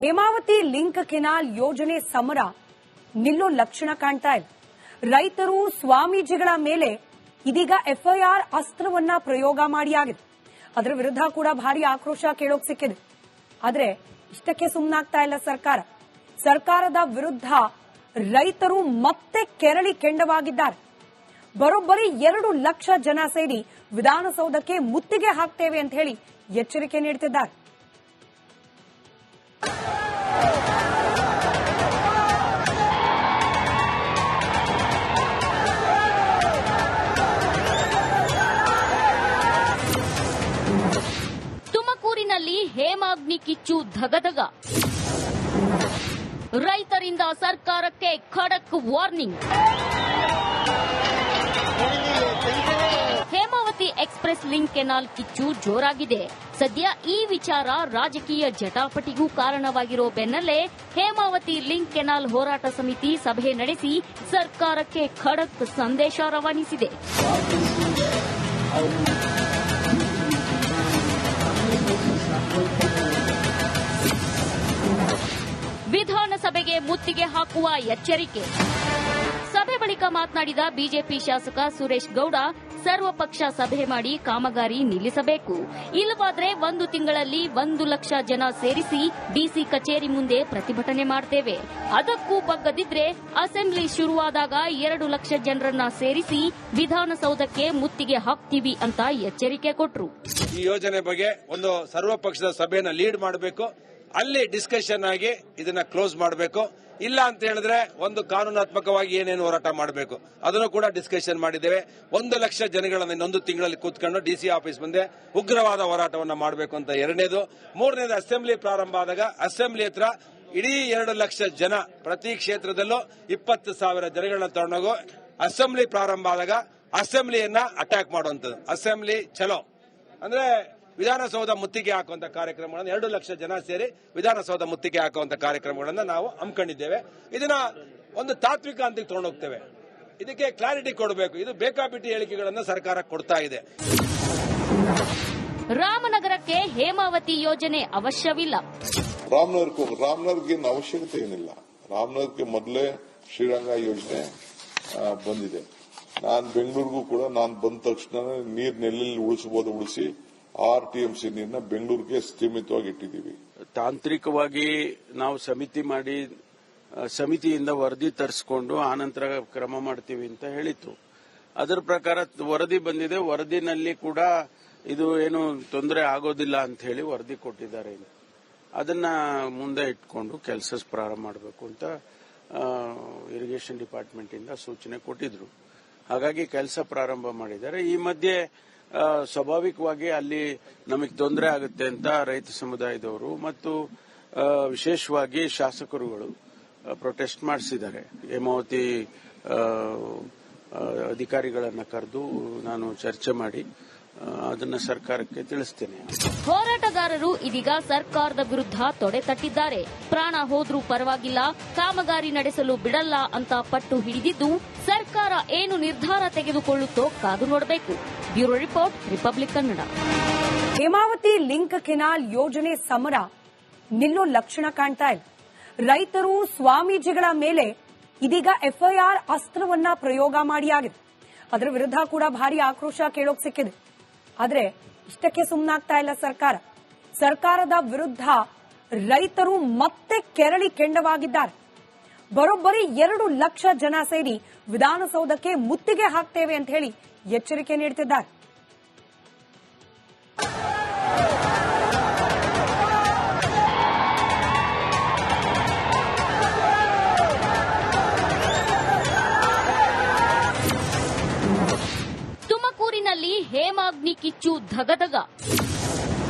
Hemavathi link canal ಯೋಜನೆ ಸಮರ ನಿಲ್ಲೋ ಲಕ್ಷಣ ಕಾಣ್ತಾ ಇದೆ. ರೈತರು ಸ್ವಾಮೀಜಿಗಳ ಮೇಲೆ ಇದೀಗ ಎಫ್ಐಆರ್ ಅಸ್ತ್ರವನ್ನ ಪ್ರಯೋಗ ಮಾಡಿಯಾಗಿದೆ. ಅದರ ವಿರುದ್ಧ ಕೂಡ ಭಾರಿ ಆಕ್ರೋಶ ಕೇಳೋಕ್ ಸಿಕ್ಕಿದೆ. ಆದ್ರೆ ಇಷ್ಟಕ್ಕೆ ಸುಮ್ಮನಾಗ್ತಾ ಇಲ್ಲ ಸರ್ಕಾರ. ಸರ್ಕಾರದ ವಿರುದ್ಧ ರೈತರು ಮತ್ತೆ ಕೆರಳಿ ಕೆಂಡವಾಗಿದ್ದಾರೆ. ಬರೋಬ್ಬರಿ 2 ಲಕ್ಷ ಜನ ಸೇರಿ ವಿಧಾನಸೌಧಕ್ಕೆ ಮುತ್ತಿಗೆ ಹಾಕ್ತೇವೆ ಅಂತ ಹೇಳಿ ಎಚ್ಚರಿಕೆ ನೀಡುತ್ತಿದ್ದಾರೆ. ತುಮಕೂರಿನಲ್ಲಿ ಹೇಮಾಗ್ನಿ ಕಿಚ್ಚು ಧಗಧಗ. ರೈತರಿಂದ ಸರ್ಕಾರಕ್ಕೆ ಖಡಕ್ warning. Hemavathi express link canal ಕಿಚ್ಚು ಜೋರಾಗಿದೆ. ಸದ್ಯ ಈ ವಿಚಾರ ರಾಜಕೀಯ ಜಟಾಪಟಿಗೂ ಕಾರಣವಾಗಿರೋ ಬೆನ್ನಲ್ಲೇ ಹೇಮಾವತಿ ಲಿಂಕ್ ಕೆನಾಲ್ ಹೋರಾಟ ಸಮಿತಿ ಸಭೆ ನಡೆಸಿ ಸರ್ಕಾರಕ್ಕೆ ಖಡಕ್ ಸಂದೇಶ ರವಾನಿಸಿದೆ. ವಿಧಾನಸಭೆಗೆ ಮುತ್ತಿಗೆ ಹಾಕುವ ಎಚ್ಚರಿಕೆ. ಸಭೆ ಬಳಿಕ ಮಾತನಾಡಿದ ಬಿಜೆಪಿ ಶಾಸಕ ಸುರೇಶ್ ಗೌಡ, ಸರ್ವಪಕ್ಷ ಸಭೆ ಮಾಡಿ ಕಾಮಗಾರಿ ನಿಲ್ಲಿಸಬೇಕು. ಇಲ್ಲವಾದ್ರೆ 1 ತಿಂಗಳಲ್ಲಿ 1 ಲಕ್ಷ ಜನ ಸೇರಿಸಿ ಡಿಸಿ ಕಚೇರಿ ಮುಂದೆ ಪ್ರತಿಭಟನೆ ಮಾಡ್ತೇವೆ. ಅದಕ್ಕೂ ಬಗ್ಗದಿದ್ರೆ ಅಸೆಂಬ್ಲಿ ಶುರುವಾದಾಗ 2 ಲಕ್ಷ ಜನರನ್ನ ಸೇರಿಸಿ ವಿಧಾನಸೌಧಕ್ಕೆ ಮುತ್ತಿಗೆ ಹಾಕ್ತೀವಿ ಅಂತ ಎಚ್ಚರಿಕೆ ಕೊಟ್ರು. ಈ ಯೋಜನೆ ಬಗ್ಗೆ ಒಂದು ಸರ್ವಪಕ್ಷದ ಸಭೆಯನ್ನ ಲೀಡ್ ಮಾಡಬೇಕು. ಅಲ್ಲಿ ಡಿಸ್ಕಷನ್ ಆಗಿ ಇದನ್ನ ಕ್ಲೋಸ್ ಮಾಡಬೇಕು. ಇಲ್ಲ ಅಂತ ಹೇಳಿದ್ರೆ ಒಂದು ಕಾನೂನಾತ್ಮಕವಾಗಿ ಏನೇನು ಹೋರಾಟ ಮಾಡಬೇಕು ಅದನ್ನು ಕೂಡ ಡಿಸ್ಕಷನ್ ಮಾಡಿದ್ದೇವೆ. 1 ಲಕ್ಷ ಜನಗಳನ್ನ ಇನ್ನೊಂದು ತಿಂಗಳಲ್ಲಿ ಕೂತ್ಕೊಂಡು ಡಿಸಿ ಆಫೀಸ್ ಮುಂದೆ ಉಗ್ರವಾದ ಹೋರಾಟವನ್ನ ಮಾಡಬೇಕು ಅಂತ ಎರಡನೇದು. ಮೂರನೇದು, ಅಸೆಂಬ್ಲಿ ಪ್ರಾರಂಭ ಆದಾಗ ಅಸೆಂಬ್ಲಿ ಹತ್ರ ಇಡೀ 2 ಲಕ್ಷ ಜನ ಪ್ರತಿ ಕ್ಷೇತ್ರದಲ್ಲೂ 20,000 ಜನಗಳನ್ನ ತಗೊಂಡೋಗು ಅಸೆಂಬ್ಲಿ ಪ್ರಾರಂಭ ಆದಾಗ ಅಸೆಂಬ್ಲಿಯನ್ನ ಅಟ್ಯಾಕ್ ಮಾಡುವಂಥದ್ದು. ಅಸೆಂಬ್ಲಿ ಚಲೋ ಅಂದ್ರೆ ವಿಧಾನಸೌಧ ಮುತ್ತಿಗೆ ಹಾಕುವಂತ ಕಾರ್ಯಕ್ರಮಗಳನ್ನು 2 ಲಕ್ಷ ಜನ ಸೇರಿ ವಿಧಾನಸೌಧ ಮುತ್ತಿಗೆ ಹಾಕುವಂತ ಕಾರ್ಯಕ್ರಮಗಳನ್ನು ನಾವು ಹಮ್ಮಿಕೊಂಡಿದ್ದೇವೆ. ಇದನ್ನ ಒಂದು ತಾತ್ವಿಕ ಹಂತಕ್ಕೆ ತಗೊಂಡೋಗ್ತೇವೆ. ಇದಕ್ಕೆ ಕ್ಲಾರಿಟಿ ಕೊಡಬೇಕು. ಇದು ಬೇಕಾಬಿಟ್ಟಿ ಹೇಳಿಕೆಗಳನ್ನು ಸರ್ಕಾರ ಕೊಡ್ತಾ ಇದೆ. ರಾಮನಗರಕ್ಕೆ ಹೇಮಾವತಿ ಯೋಜನೆ ಅವಶ್ಯವಿಲ್ಲ. ರಾಮನಗರಕ್ಕೆ ಅವಶ್ಯಕತೆ ಏನಿಲ್ಲ. ರಾಮನಗರಕ್ಕೆ ಮೊದಲೇ ಶ್ರೀರಂಗ ಯೋಜನೆ ಬಂದಿದೆ. ನಾನು ಬೆಂಗಳೂರಿಗೂ ಕೂಡ ನಾನು ಬಂದ ತಕ್ಷಣ ನೀರಿನೆಲ್ಲಿ ಉಳಿಸಬಹುದು ಉಳಿಸಿ RTMC ನೀರನ್ನ ಬೆಂಗಳೂರಿಗೆ ಸೀಮಿತವಾಗಿ ಇಟ್ಟಿದ್ದೀವಿ. ತಾಂತ್ರಿಕವಾಗಿ ನಾವು ಸಮಿತಿ ಮಾಡಿ ಸಮಿತಿಯಿಂದ ವರದಿ ತರಿಸಿಕೊಂಡು ಆನಂತರ ಕ್ರಮ ಮಾಡ್ತೀವಿ ಅಂತ ಹೇಳಿತ್ತು. ಅದರ ಪ್ರಕಾರ ವರದಿ ಬಂದಿದೆ. ವರದಿನಲ್ಲಿ ಕೂಡ ಇದು ಏನು ತೊಂದರೆ ಆಗೋದಿಲ್ಲ ಅಂತ ಹೇಳಿ ವರದಿ ಕೊಟ್ಟಿದ್ದಾರೆ. ಅದನ್ನ ಮುಂದೆ ಇಟ್ಕೊಂಡು ಕೆಲಸ ಪ್ರಾರಂಭ ಮಾಡಬೇಕು ಅಂತ ಇರಿಗೇಷನ್ ಡಿಪಾರ್ಟ್ಮೆಂಟ್ ಇಂದ ಸೂಚನೆ ಕೊಟ್ಟಿದ್ರು. ಹಾಗಾಗಿ ಕೆಲಸ ಪ್ರಾರಂಭ ಮಾಡಿದ್ದಾರೆ. ಈ ಮಧ್ಯೆ ಸ್ವಾಭಾವಿಕವಾಗಿ ಅಲ್ಲಿ ನಮಗೆ ತೊಂದರೆ ಆಗುತ್ತೆ ಅಂತ ರೈತ ಸಮುದಾಯದವರು ಮತ್ತು ವಿಶೇಷವಾಗಿ ಶಾಸಕರುಗಳು ಪ್ರೊಟೆಸ್ಟ್ ಮಾಡಿಸಿದ್ದಾರೆ. ಹೇಮಾವತಿ ಅಧಿಕಾರಿಗಳನ್ನ ಕರೆದು ನಾನು ಚರ್ಚೆ ಮಾಡಿ ಅದನ್ನ ಸರ್ಕಾರಕ್ಕೆ ತಿಳಿಸ್ತೇನೆ. ಹೋರಾಟಗಾರರು ಇದೀಗ ಸರ್ಕಾರದ ವಿರುದ್ಧ ತೊಡೆ ತಟ್ಟಿದ್ದಾರೆ. ಪ್ರಾಣ ಹೋದ್ರೂ ಪರವಾಗಿಲ್ಲ, ಕಾಮಗಾರಿ ನಡೆಸಲು ಬಿಡಲ್ಲ ಅಂತ ಪಟ್ಟು ಹಿಡಿದಿದ್ದು ಸರ್ಕಾರ ಏನು ನಿರ್ಧಾರ ತೆಗೆದುಕೊಳ್ಳುತ್ತೋ ಕಾದು ನೋಡಬೇಕು. Bureau report, republic Kannada. Hemavathi link canal ಯೋಜನೆ ಸಮರ ನಿಲ್ಲೋ ಲಕ್ಷಣ ಕಾಣ್ತಾ ಇದೆ. ರೈತರು ಸ್ವಾಮೀಜಿಗಳ ಮೇಲೆ ಇದೀಗ ಎಫ್ಐಆರ್ ಅಸ್ತ್ರವನ್ನ ಪ್ರಯೋಗ ಮಾಡಿಯಾಗಿದೆ. ಅದರ ವಿರುದ್ಧ ಕೂಡ ಭಾರಿ ಆಕ್ರೋಶ ಕೇಳೋಕ್ ಸಿಕ್ಕಿದೆ. ಆದ್ರೆ ಇಷ್ಟಕ್ಕೆ ಸುಮ್ಮನಾಗ್ತಾ ಇಲ್ಲ ಸರ್ಕಾರ. ಸರ್ಕಾರದ ವಿರುದ್ಧ ರೈತರು ಮತ್ತೆ ಕೆರಳಿ ಕೆಂಡವಾಗಿದ್ದಾರೆ. ಬರೋಬ್ಬರಿ 2 ಲಕ್ಷ ಜನ ಸೇರಿ ವಿಧಾನಸೌಧಕ್ಕೆ ಮುತ್ತಿಗೆ ಹಾಕ್ತೇವೆ ಅಂತ ಹೇಳಿ ಎಚ್ಚರಿಕೆ ನೀಡುತ್ತಿದ್ದಾರೆ. ತುಮಕೂರಿನಲ್ಲಿ ಹೇಮಾಗ್ನಿ ಕಿಚ್ಚು ಧಗಧಗ.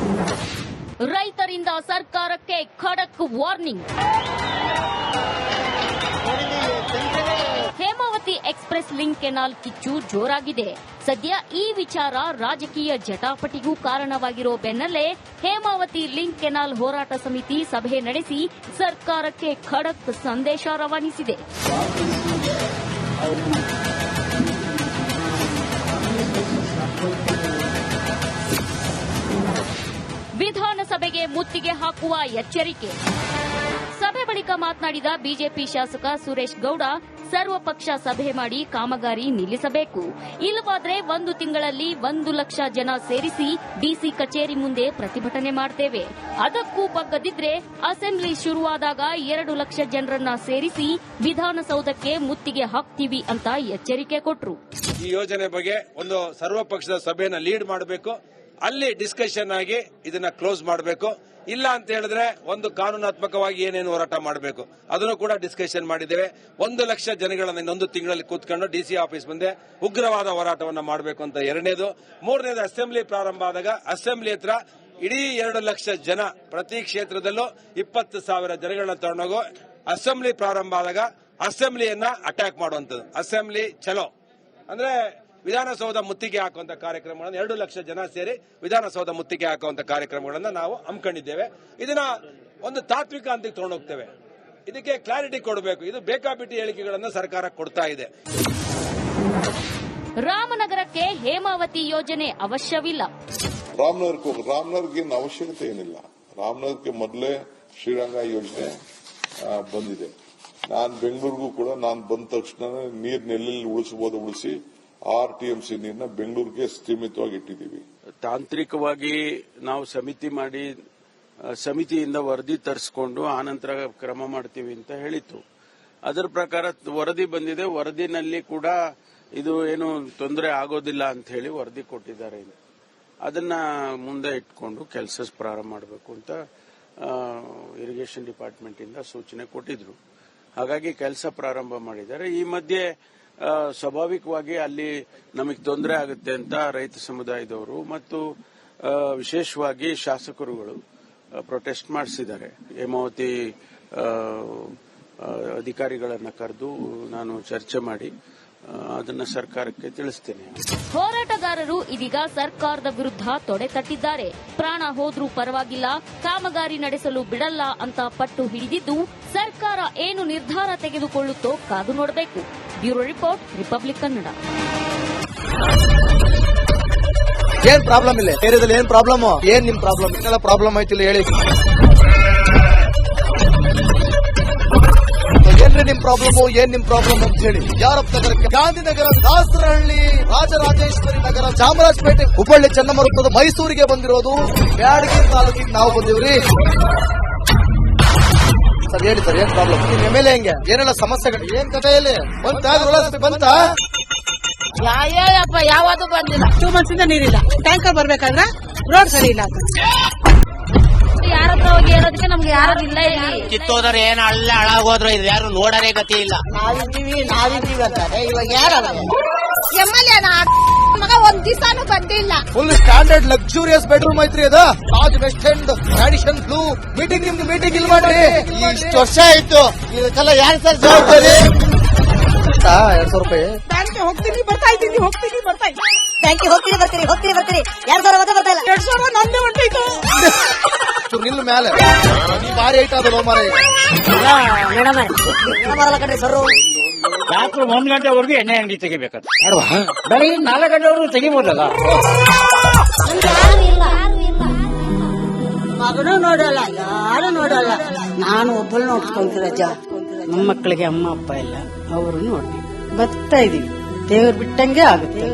ರೈತರಿಂದ ಸರ್ಕಾರಕ್ಕೆ ಖಡಕ್ warning. Hemavathi express link canal ಕಿಚ್ಚು ಜೋರಾಗಿದೆ. ಸದ್ಯ ಈ ವಿಚಾರ ರಾಜಕೀಯ ಜಟಾಪಟಿಗೂ ಕಾರಣವಾಗಿರೋ ಬೆನ್ನಲ್ಲೇ ಹೇಮಾವತಿ ಲಿಂಕ್ ಕೆನಾಲ್ ಹೋರಾಟ ಸಮಿತಿ ಸಭೆ ನಡೆಸಿ ಸರ್ಕಾರಕ್ಕೆ ಖಡಕ್ ಸಂದೇಶ ರವಾನಿಸಿದೆ. ವಿಧಾನಸಭೆಗೆ ಮುತ್ತಿಗೆ ಹಾಕುವ ಎಚ್ಚರಿಕೆ. ಬಳಿಕ ಮಾತನಾಡಿದ ಬಿಜೆಪಿ ಶಾಸಕ ಸುರೇಶ್ ಗೌಡ ಸರ್ವಪಕ್ಷ ಸಭೆ ಮಾಡಿ ಕಾಮಗಾರಿ ನಿಲ್ಲಿಸಬೇಕು. ಇಲ್ಲವಾದ್ರೆ 1 ತಿಂಗಳಲ್ಲಿ 1 ಲಕ್ಷ ಜನ ಸೇರಿಸಿ ಡಿಸಿ ಕಚೇರಿ ಮುಂದೆ ಪ್ರತಿಭಟನೆ ಮಾಡ್ತೇವೆ. ಅದಕ್ಕೂ ಬಗ್ಗದಿದ್ರೆ ಅಸೆಂಬ್ಲಿ ಶುರುವಾದಾಗ 2 ಲಕ್ಷ ಜನರನ್ನ ಸೇರಿಸಿ ವಿಧಾನಸೌಧಕ್ಕೆ ಮುತ್ತಿಗೆ ಹಾಕ್ತೀವಿ ಅಂತ ಎಚ್ಚರಿಕೆ ಕೊಟ್ರು. ಈ ಯೋಜನೆ ಬಗ್ಗೆ ಒಂದು ಸರ್ವಪಕ್ಷದ ಸಭೆಯನ್ನ ಲೀಡ್ ಮಾಡಬೇಕು. ಅಲ್ಲಿ ಡಿಸ್ಕಷನ್ ಆಗಿ ಇದನ್ನ ಕ್ಲೋಸ್ ಮಾಡಬೇಕು. ಇಲ್ಲ ಅಂತ ಹೇಳಿದ್ರೆ ಒಂದು ಕಾನೂನಾತ್ಮಕವಾಗಿ ಏನೇನು ಹೋರಾಟ ಮಾಡಬೇಕು ಅದನ್ನು ಕೂಡ ಡಿಸ್ಕಷನ್ ಮಾಡಿದ್ದೇವೆ. 1 ಲಕ್ಷ ಜನಗಳನ್ನ ಇನ್ನೊಂದು ತಿಂಗಳಲ್ಲಿ ಕೂತ್ಕೊಂಡು ಡಿಸಿ ಆಫೀಸ್ ಮುಂದೆ ಉಗ್ರವಾದ ಹೋರಾಟವನ್ನ ಮಾಡಬೇಕು ಅಂತ ಎರಡನೇದು. ಮೂರನೇದು ಅಸೆಂಬ್ಲಿ ಪ್ರಾರಂಭ ಆದಾಗ ಅಸೆಂಬ್ಲಿ ಹತ್ರ ಇಡೀ 2 ಲಕ್ಷ ಜನ ಪ್ರತಿ ಕ್ಷೇತ್ರದಲ್ಲೂ 20,000 ಜನಗಳನ್ನ ತಗೊಂಡೋಗೋ ಅಸೆಂಬ್ಲಿ ಪ್ರಾರಂಭ ಆದಾಗ ಅಸೆಂಬ್ಲಿಯನ್ನ ಅಟ್ಯಾಕ್ ಮಾಡುವಂಥದ್ದು. ಅಸೆಂಬ್ಲಿ ಚಲೋ ಅಂದ್ರೆ ವಿಧಾನಸೌಧ ಮುತ್ತಿಗೆ ಹಾಕುವಂತ ಕಾರ್ಯಕ್ರಮಗಳನ್ನು 2 ಲಕ್ಷ ಜನ ಸೇರಿ ವಿಧಾನಸೌಧ ಮುತ್ತಿಗೆ ಹಾಕುವಂತ ಕಾರ್ಯಕ್ರಮಗಳನ್ನು ನಾವು ಹಮ್ಮಿಕೊಂಡಿದ್ದೇವೆ. ಇದನ್ನ ಒಂದು ತಾತ್ವಿಕ ಹಂತಕ್ಕೆ ತಗೊಂಡೋಗ್ತೇವೆ. ಇದಕ್ಕೆ ಕ್ಲಾರಿಟಿ ಕೊಡಬೇಕು. ಇದು ಬೇಕಾಬಿಟ್ಟಿ ಹೇಳಿಕೆಗಳನ್ನು ಸರ್ಕಾರ ಕೊಡ್ತಾ ಇದೆ. ರಾಮನಗರಕ್ಕೆ ಹೇಮಾವತಿ ಯೋಜನೆ ಅವಶ್ಯವಿಲ್ಲ. ರಾಮನಗರಕ್ಕೆ ಅವಶ್ಯಕತೆ ಏನಿಲ್ಲ. ರಾಮನಗರಕ್ಕೆ ಮೊದಲೇ ಶ್ರೀರಂಗ ಯೋಜನೆ ಬಂದಿದೆ. ನಾನು ಬೆಂಗಳೂರಿಗೂ ಕೂಡ ನಾನು ಬಂದ ತಕ್ಷಣ ನೀರಿನೆಲ್ಲಿ ಉಳಿಸಬಹುದು ಉಳಿಸಿ 6 TMC ನೀರನ್ನ ಬೆಂಗಳೂರಿಗೆ ಸೀಮಿತವಾಗಿ ಇಟ್ಟಿದ್ದೀವಿ. ತಾಂತ್ರಿಕವಾಗಿ ನಾವು ಸಮಿತಿ ಮಾಡಿ ಸಮಿತಿಯಿಂದ ವರದಿ ತರಿಸಿಕೊಂಡು ಆನಂತರ ಕ್ರಮ ಮಾಡ್ತೀವಿ ಅಂತ ಹೇಳಿತ್ತು. ಅದರ ಪ್ರಕಾರ ವರದಿ ಬಂದಿದೆ. ವರದಿನಲ್ಲಿ ಕೂಡ ಇದು ಏನು ತೊಂದರೆ ಆಗೋದಿಲ್ಲ ಅಂತ ಹೇಳಿ ವರದಿ ಕೊಟ್ಟಿದ್ದಾರೆ. ಅದನ್ನ ಮುಂದೆ ಇಟ್ಕೊಂಡು ಕೆಲಸ ಪ್ರಾರಂಭ ಮಾಡಬೇಕು ಅಂತ ಇರಿಗೇಷನ್ ಡಿಪಾರ್ಟ್ಮೆಂಟ್ ಇಂದ ಸೂಚನೆ ಕೊಟ್ಟಿದ್ರು. ಹಾಗಾಗಿ ಕೆಲಸ ಪ್ರಾರಂಭ ಮಾಡಿದ್ದಾರೆ. ಈ ಮಧ್ಯೆ ಸ್ವಾಭಾವಿಕವಾಗಿ ಅಲ್ಲಿ ನಮಗೆ ತೊಂದರೆ ಆಗುತ್ತೆ ಅಂತ ರೈತ ಸಮುದಾಯದವರು ಮತ್ತು ವಿಶೇಷವಾಗಿ ಶಾಸಕರುಗಳು ಪ್ರೊಟೆಸ್ಟ್ ಮಾಡಿಸಿದ್ದಾರೆ. ಹೇಮಾವತಿ ಅಧಿಕಾರಿಗಳನ್ನ ಕರೆದು ನಾನು ಚರ್ಚೆ ಮಾಡಿ ಅದನ್ನ ಸರ್ಕಾರಕ್ಕೆ ತಿಳಿಸ್ತೇನೆ. ಹೋರಾಟಗಾರರು ಇದೀಗ ಸರ್ಕಾರದ ವಿರುದ್ಧ ತೊಡೆ ತಟ್ಟಿದ್ದಾರೆ. ಪ್ರಾಣ ಹೋದ್ರೂ ಪರವಾಗಿಲ್ಲ, ಕಾಮಗಾರಿ ನಡೆಸಲು ಬಿಡಲ್ಲ ಅಂತ ಪಟ್ಟು ಹಿಡಿದಿದ್ದು ಸರ್ಕಾರ ಏನು ನಿರ್ಧಾರ ತೆಗೆದುಕೊಳ್ಳುತ್ತೋ ಕಾದು ನೋಡಬೇಕು. Bureau report, republic Kannada. ಏನ್ ಪ್ರಾಬ್ಲಮ್ ಇಲ್ಲ ಏರಿಯಾದಲ್ಲಿ? ಏನ್ ಪ್ರಾಬ್ಲಮ್? ಏನ್ ನಿಮ್ ಪ್ರಾಬ್ಲಮ್? ಇನ್ನೆಲ್ಲ ಪ್ರಾಬ್ಲಮ್ ಆಯ್ತಿಲ್ಲ ಹೇಳಿ. ಏನ್ರಿ ನಿಮ್ ಪ್ರಾಬ್ಲಮ್? ಏನ್ ನಿಮ್ ಪ್ರಾಬ್ಲಮ್ ಅಂತ ಹೇಳಿ. ಯಾರಪ್ಪ ನಗರಕ್ಕೆ? ಗಾಂಧಿನಗರ, ದಾಸರಹಳ್ಳಿ, ರಾಜರಾಜೇಶ್ವರಿ ನಗರ, ಚಾಮರಾಜಪೇಟೆ, ಹುಬ್ಬಳ್ಳಿ, ಚನ್ನಮರುತ್ತದ, ಮೈಸೂರಿಗೆ ಬಂದಿರೋದು. ಬ್ಯಾಡಗಿ ತಾಲೂಕಿಗೆ ನಾವು ಬಂದಿವ್ರಿ. ಸರ್ ಹೇಳಿ ಸರ್, ಏನ್ ಪ್ರಾಬ್ಲಮ್? ನಿಮ್ MLA ಹೆಂಗೆ? ಏನೆಲ್ಲ ಸಮಸ್ಯೆಗಳು? ಏನ್ ಕಥೆಯಲ್ಲಿ ಬಂತ? ಯಾವಪ್ಪ ಯಾವುದು ಬಂದಿಲ್ಲ. 2 months ಇಂದ ನೀರಿಲ್ಲ. ಟ್ಯಾಂಕರ್ ಬರ್ಬೇಕಾದ್ರೆ ರೋಡ್ ಸರಿ ಇಲ್ಲ. ಯಾರತ್ರ ಹೋಗಿ ಹೇಳೋದಕ್ಕೆ ನಮ್ಗೆ ಯಾರು ಇಲ್ಲ. ಇಲ್ಲಿ ಕಿತ್ತೋದ್ರೆ ಏನ್ ಹಾಳಾಗೋದ್ರು ಇದು ಯಾರು ನೋಡರೇ ಗತಿ ಇಲ್ಲ. ನಾವಿದ್ದೀವಿ ಅಂತಾರೆ. ಇವಾಗ ಯಾರ MLA ಮಗ 1 ದಿವಸನೂ ಬಂದಿಲ್ಲ. ಫುಲ್ ಸ್ಟ್ಯಾಂಡರ್ಡ್ ಲಕ್ಸುರಿಯಸ್ ಬೆಡ್ರೂಮ್ ಐತ್ರಿ ಅದ. Taj west end, Radisson Blu. Meeting ನಿಮ್ದು ಮೀಟಿಂಗ್ ಇಲ್ಲಿ ಮಾಡ್ರಿ. ಇಷ್ಟು ವರ್ಷ ಆಯ್ತು. ಇದಕ್ಕೆಲ್ಲ ಯಾರು ಸರ್ ಜವಾಬ್ದಾರಿ? 200 ರೂಪಾಯಿ ಬ್ಯಾಂಕ್ಗೆ ಹೋಗ್ತೀನಿ ಬರ್ತಾ ಇದ್ದೀನಿ. ಬ್ಯಾಂಕಿಗೆ ಹೋಗ್ತೀನಿ ಬರ್ತೀರಿ 2,000 ಮತ್ತೆ ಬರ್ತಾ ಇಲ್ಲ. 2,000 ನಂದೇ ಹೊಂಟೈತು. ನಿಲ್ ಮೇಲೆ ಭಾರಿ ಐಟ ಅದು ಲೋ ಮಾರ. ಮೇಡಮ್ ಕಣ್ರಿ ಸರ್, ರಾತ್ರಿ 1 ಗಂಟೆವರೆಗೂ ಎಣ್ಣೆ ಅಂಗಡಿ ತೆಗಿಬೇಕಾದ್ರೆ ಬೆಳಗ್ಗೆ 4 ಗಂಟೆವರೆಗೂ ತೆಗಿಬೋದಲ್ಲ. ಮಗನೂ ನೋಡಲ್ಲ, ಯಾರು ನೋಡಲ್ಲ. ನಾನು ಒಬ್ಬಳು ನೋಡ್ಕೊಂತೀರಜ್ಜ. ನಮ್ಮ ಮಕ್ಕಳಿಗೆ ಅಮ್ಮ ಅಪ್ಪ ಇಲ್ಲ, ಅವರು ನೋಡಿ ಬರ್ತಾ ಇದೀವಿ. ದೇವ್ರು ಬಿಟ್ಟಂಗೆ ಆಗುತ್ತೆ.